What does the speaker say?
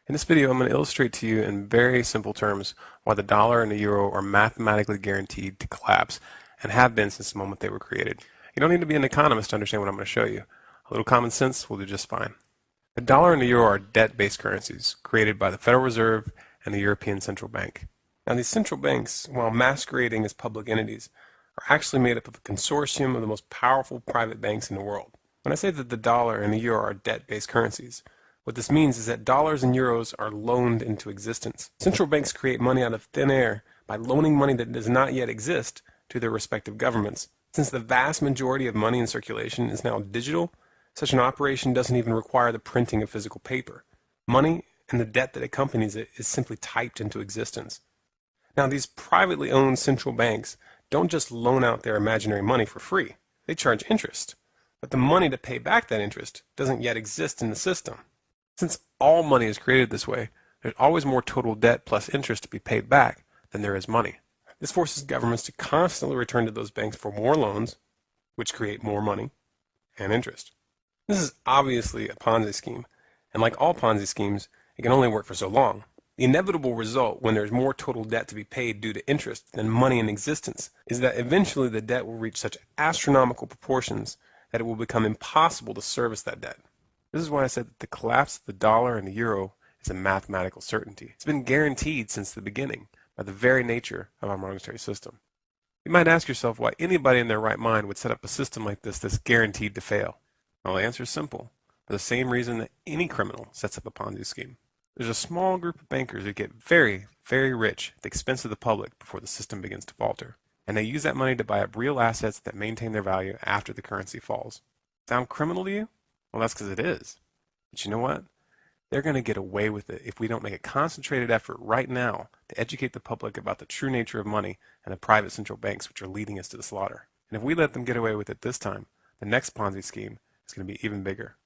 In this video, I'm going to illustrate to you in very simple terms why the dollar and the euro are mathematically guaranteed to collapse and have been since the moment they were created. You don't need to be an economist to understand what I'm going to show you. A little common sense will do just fine. The dollar and the euro are debt-based currencies created by the Federal Reserve and the European Central Bank. Now, these central banks, while masquerading as public entities, are actually made up of a consortium of the most powerful private banks in the world. When I say that the dollar and the euro are debt-based currencies, what this means is that dollars and euros are loaned into existence. Central banks create money out of thin air by loaning money that does not yet exist to their respective governments. Since the vast majority of money in circulation is now digital, such an operation doesn't even require the printing of physical paper. Money and the debt that accompanies it is simply typed into existence. Now, these privately owned central banks don't just loan out their imaginary money for free. They charge interest. But the money to pay back that interest doesn't yet exist in the system. Since all money is created this way, there's always more total debt plus interest to be paid back than there is money. This forces governments to constantly return to those banks for more loans, which create more money and interest. This is obviously a Ponzi scheme, and like all Ponzi schemes, it can only work for so long. The inevitable result when there's more total debt to be paid due to interest than money in existence is that eventually the debt will reach such astronomical proportions that it will become impossible to service that debt. This is why I said that the collapse of the dollar and the euro is a mathematical certainty. It's been guaranteed since the beginning by the very nature of our monetary system. You might ask yourself why anybody in their right mind would set up a system like this that's guaranteed to fail. Well, the answer is simple. For the same reason that any criminal sets up a Ponzi scheme. There's a small group of bankers who get very, very rich at the expense of the public before the system begins to falter. And they use that money to buy up real assets that maintain their value after the currency falls. Sound criminal to you? Well, that's because it is. But you know what? They're going to get away with it if we don't make a concentrated effort right now to educate the public about the true nature of money and the private central banks which are leading us to the slaughter. And if we let them get away with it this time, the next Ponzi scheme is going to be even bigger.